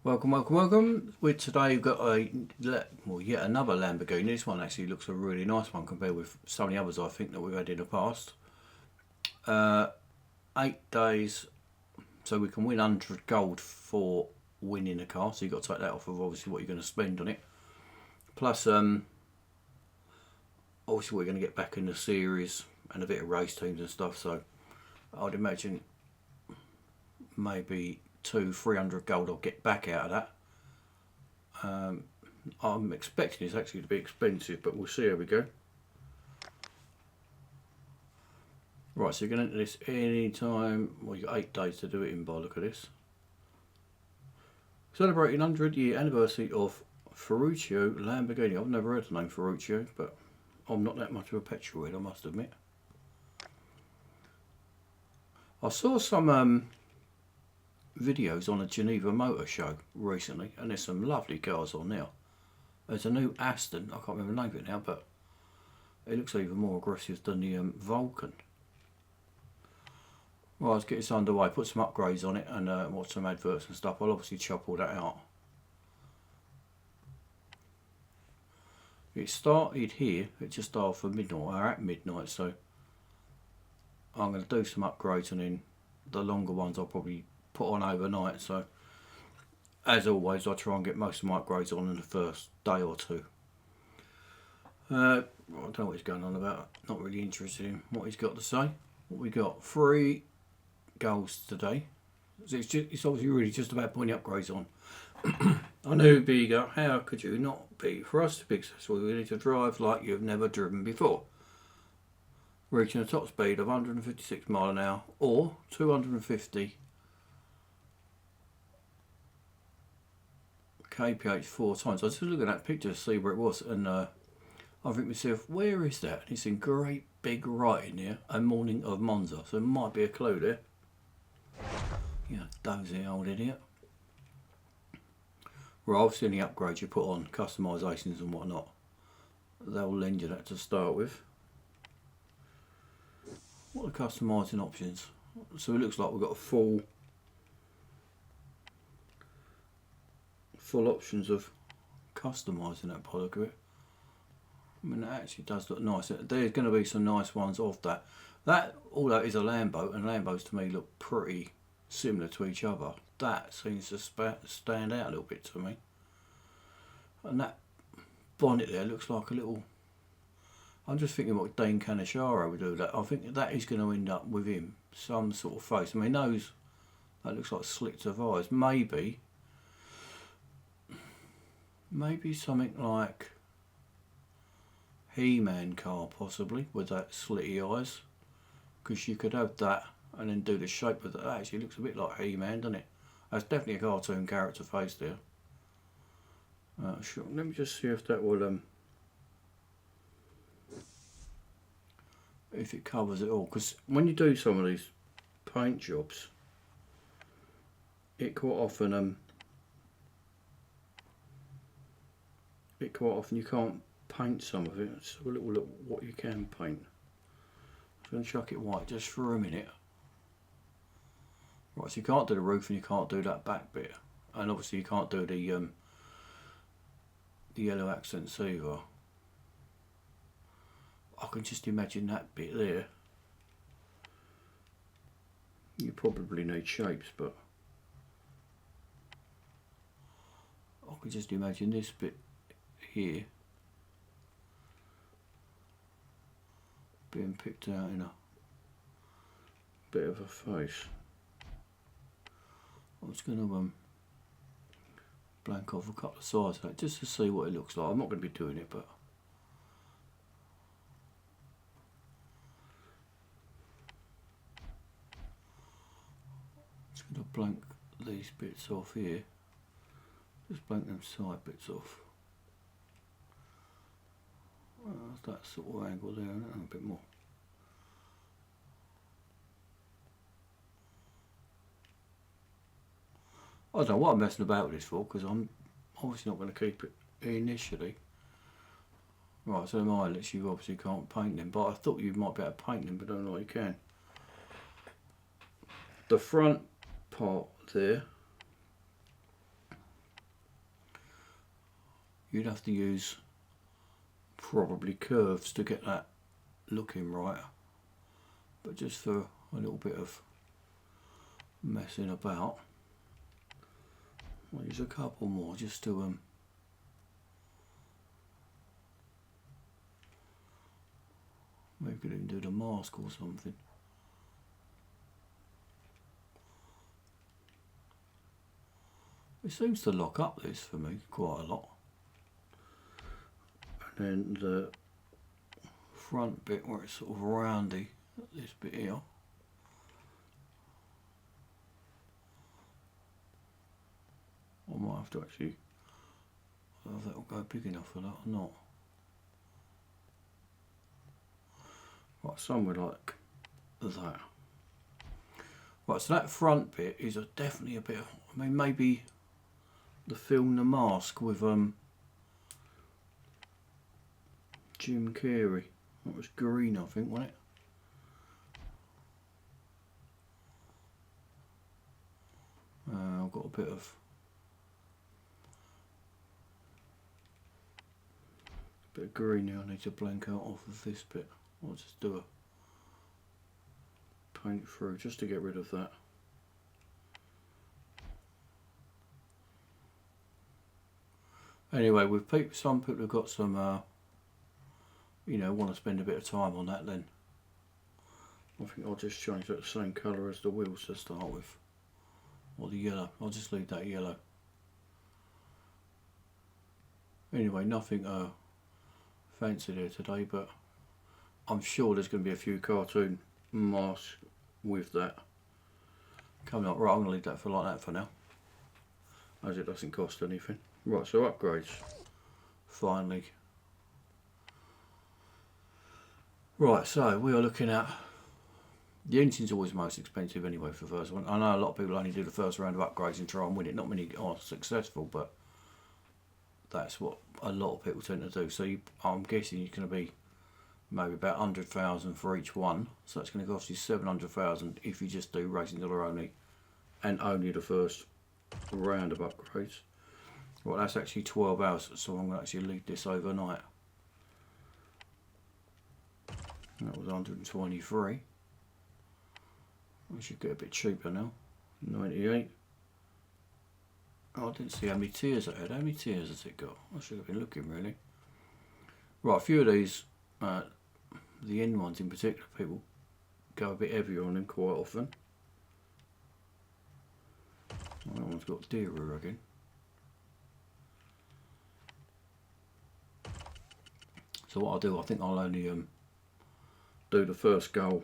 Welcome, welcome, welcome. With today we've got yet another Lamborghini. This one actually looks a really nice one compared with some of the others I think that we've had in the past. 8 days, so we can win 100 gold for winning a car. So you've got to take that off of obviously what you're going to spend on it. Plus, obviously we're going to get back in the series and a bit of race teams and stuff. So I'd imagine maybe 200-300 gold I'll get back out of that. I'm expecting this actually to be expensive, but we'll see how we go. Right, so you're going to enter this any time. Well, you've got 8 days to do it in by look at this. Celebrating 100-year anniversary of Ferruccio Lamborghini. I've never heard the name Ferruccio, but I'm not that much of a petrol head, I must admit. I saw some videos on a Geneva Motor Show recently, and there's some lovely cars on now. There's a new Aston, I can't remember the name of it now, but it looks even more aggressive than the Vulcan. Well, let's get this underway, put some upgrades on it and watch some adverts and stuff. I'll obviously chop all that out. It started here at just after midnight, or at midnight, so I'm going to do some upgrades and then the longer ones I'll probably put on overnight. So as always I try and get most of my upgrades on in the first day or two. I don't know what he's going on about, not really interested in what he's got to say. What we got, 3 goals today. So it's obviously really just about putting the upgrades on. I knew bigger, how could you not be? For us to be successful we need to drive like you've never driven before. Reaching a top speed of 156 miles an hour or 250 kph 4 times. I was just looking at that picture to see where it was, and I think to myself, where is that? And it's in great big writing here, a morning of Monza, so it might be a clue there. Yeah, dozy old idiot. Well, obviously any upgrades you put on, customisations and whatnot, they'll lend you that to start with. What are customising options? So it looks like we've got a full options of customising that by the look of it. I mean, that actually does look nice. There's going to be some nice ones of that. All that is a Lambo, and Lambos to me look pretty similar to each other. That seems to stand out a little bit to me. And that bonnet there looks like a little... I'm just thinking what Dane Cannicharo would do with that. I think that is going to end up with him some sort of face. I mean, those, that looks like slits of eyes. Maybe something like He-Man car possibly with that slitty eyes, because you could have that and then do the shape of that. That actually looks a bit like He-Man, doesn't it? That's definitely a cartoon character face there. Sure. Let me just see if that will if it covers it all, because when you do some of these paint jobs, it quite often you can't paint some of it. Let's have a little look what you can paint. I'm going to chuck it white just for a minute. Right, so you can't do the roof and you can't do that back bit, and obviously you can't do the yellow accents either. I can just imagine that bit there. You probably need shapes, but I can just imagine this bit here being picked out in a bit of a face. I'm just going to blank off a couple of sides of that just to see what it looks like. I'm not going to be doing it, but just going to blank these bits off here. Just blank them side bits off. That sort of angle there, and a bit more. I don't know what I'm messing about with this for, because I'm obviously not going to keep it initially. Right, so the eyelets you obviously can't paint them, but I thought you might be able to paint them, but I don't know you can. The front part there you'd have to use probably curves to get that looking right, but just for a little bit of messing about, I'll use a couple more just to maybe could even do the mask or something. It seems to lock up this for me quite a lot. And then the front bit where it's sort of roundy, this bit here. I might have to actually, I don't know if that'll go big enough for that or not. Right, somewhere like that. Right, so that front bit is definitely a bit, I mean maybe the film The Mask with Jim Carrey. That was green, I think, wasn't it? I've got a bit of green here I need to blank out off of this bit. I'll just do a paint through just to get rid of that. Anyway, with some people have got some, you know, want to spend a bit of time on that, then I think I'll just change that same colour as the wheels to start with, or the yellow. I'll just leave that yellow. Anyway, nothing fancy there today, but I'm sure there's going to be a few cartoon masks with that coming up. Right, I'm going to leave that for like that for now, as it doesn't cost anything. Right, so upgrades, finally. Right, so we are looking at, the engine's always most expensive anyway for the first one. I know a lot of people only do the first round of upgrades and try and win it. Not many are successful, but that's what a lot of people tend to do. So I'm guessing you're going to be maybe about 100,000 for each one. So that's going to cost you 700,000 if you just do Racing Dollar only, and only the first round of upgrades. Well, that's actually 12 hours, so I'm going to actually leave this overnight. That was 123. We should get a bit cheaper now. 98. Oh, I didn't see how many tiers it had. How many tiers has it got? I should have been looking, really. Right, a few of these, the end ones in particular, people go a bit heavier on them quite often. That one's got dearer again. So what I'll do, I think I'll only do the first goal.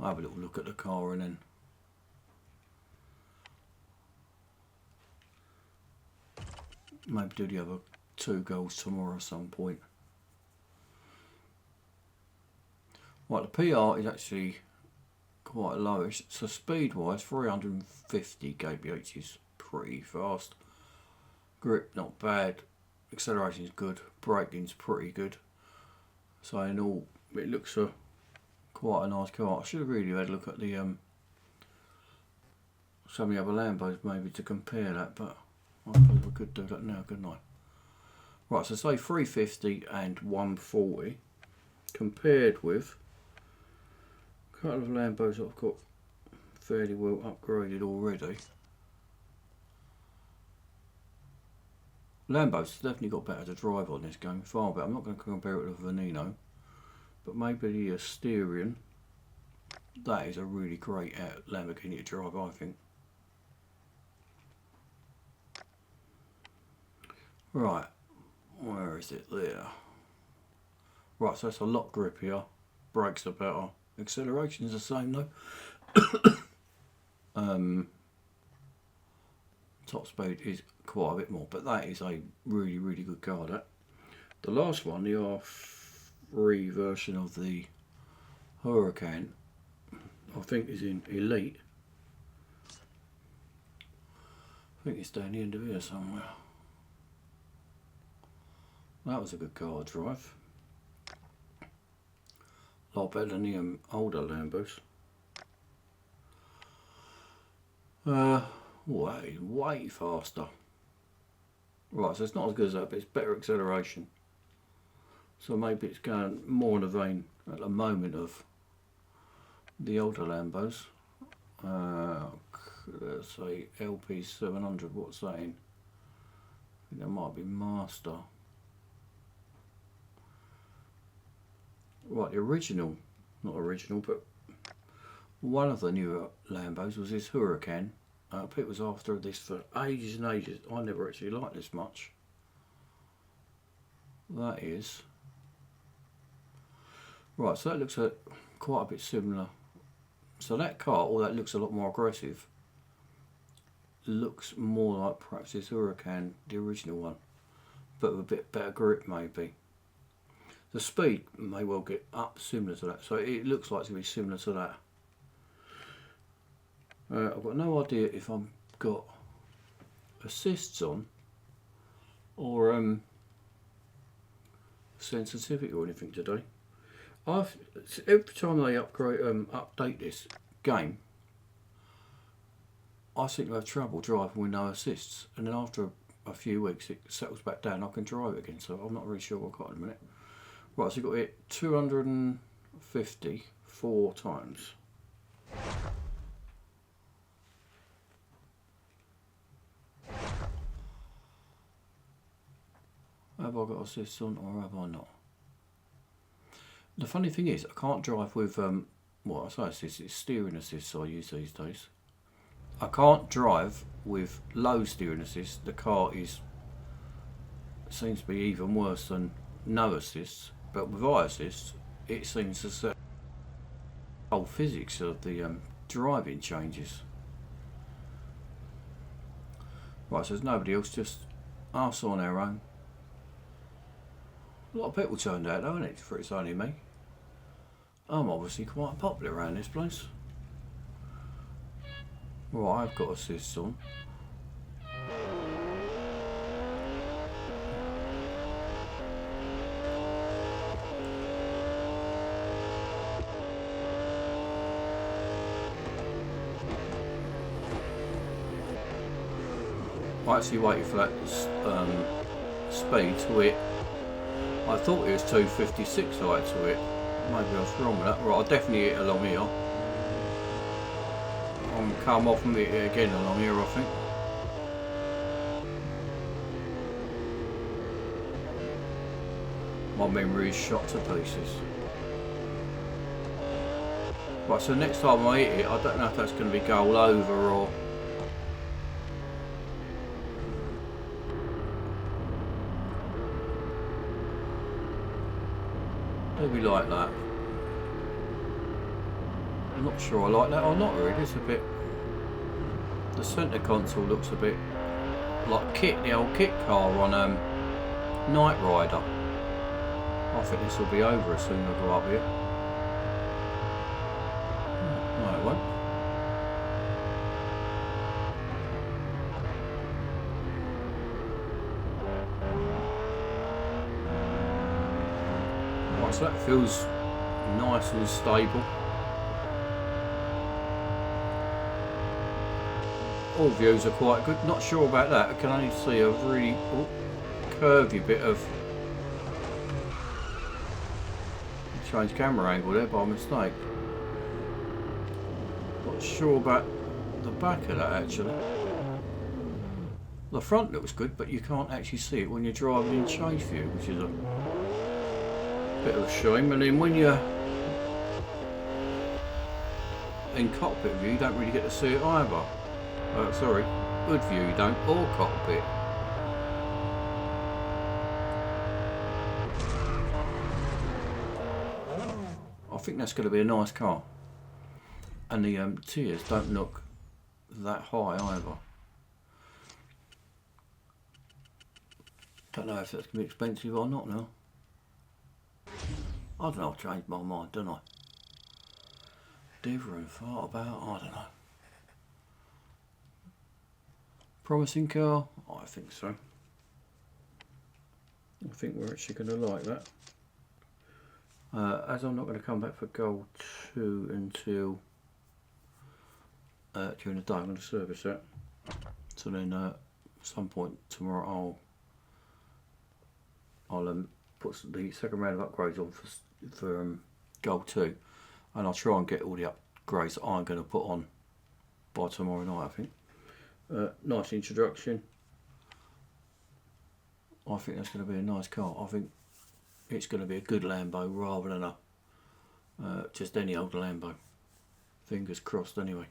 I'll have a little look at the car and then maybe do the other two goals tomorrow at some point. Right, the PR is actually quite low. So speed wise, 350 kph is pretty fast. Grip not bad. Acceleration is good. Braking's pretty good. So in all, it looks quite a nice car. I should have really had a look at the some of the other Lambos maybe to compare that, but I suppose we could do that now, couldn't I? Right, so say 350 and 140 compared with a couple of Lambos that I've got fairly well upgraded already. Lambo's definitely got better to drive on this game, far better. I'm not going to compare it with the Veneno, but maybe the Asterion. That is a really great Lamborghini to drive, I think. Right, where is it there? Right, so that's a lot grippier, brakes are better, acceleration is the same though. Top speed is quite a bit more, but that is a really, really good car. That the last one, the R3 version of the Huracan, I think is in Elite. I think it's down the end of here somewhere. That was a good car to drive. A lot better than the older Lambos. Way faster. Right, so it's not as good as that, but it's better acceleration. So maybe it's going more in the vein at the moment of the older Lambos. Let's say LP700, what's that in? I think that might be Master. Right, the original, not original, but one of the newer Lambos was this Huracan. Pete was after this for ages and ages. I never actually liked this much. That is. Right, so that looks quite a bit similar. So that car, although that looks a lot more aggressive, looks more like perhaps this Huracan, the original one, but with a bit better grip maybe. The speed may well get up similar to that, so it looks like it's going to be similar to that. I've got no idea if I've got assists on or sensitivity or anything today. Every time they update this game, I seem to have trouble driving with no assists, and then after a few weeks it settles back down. I can drive it again, so I'm not really sure what I've got in a minute. Right, so you've got it 254 times. Have I got assists on or have I not? The funny thing is, I can't drive with, well, I say assists, it's steering assists I use these days. I can't drive with low steering assist. The car seems to be even worse than no assists, but with high assists, it seems to set the whole physics of the driving changes. Right, so there's nobody else, just us on our own. A lot of people turned out though, isn't it, for it's only me. I'm obviously quite popular around this place. Right, I've got assists on. I actually waited for that speed to hit. I thought it was 256 I had to hit. Maybe I was wrong with that. Right, I'll definitely hit along here. I'm going to come off and hit it again along here, I think. My memory is shot to pieces. Right, so next time I hit it, I don't know if that's going to be goal over or... maybe like that. I'm not sure I like that or not really. It's a bit... the centre console looks a bit like the old Kit car on Knight Rider. I think this will be over as soon as I go up here. No, it won't. Right, so that feels nice and stable. All views are quite good. Not sure about that. I can only see a really curvy bit of... change camera angle there by mistake. Not sure about the back of that actually. The front looks good, but you can't actually see it when you're driving in chase view, which is a bit of a shame. And then when you're in cockpit view, you don't really get to see it either. Sorry, good view you don't, or cockpit. I think that's going to be a nice car. And the tiers don't look that high either. Don't know if that's going to be expensive or not now. I don't know, I've changed my mind, don't I? Diver and fart about, I don't know. Promising car? I think so. I think we're actually going to like that. As I'm not going to come back for Gold 2 until during the day, I'm going to service that. So then at some point tomorrow I'll I'll put the second round of upgrades on for Gold 2, and I'll try and get all the upgrades that I'm going to put on by tomorrow night, I think. Nice introduction. I think that's going to be a nice car. I think it's going to be a good Lambo rather than a just any old Lambo. Fingers crossed anyway.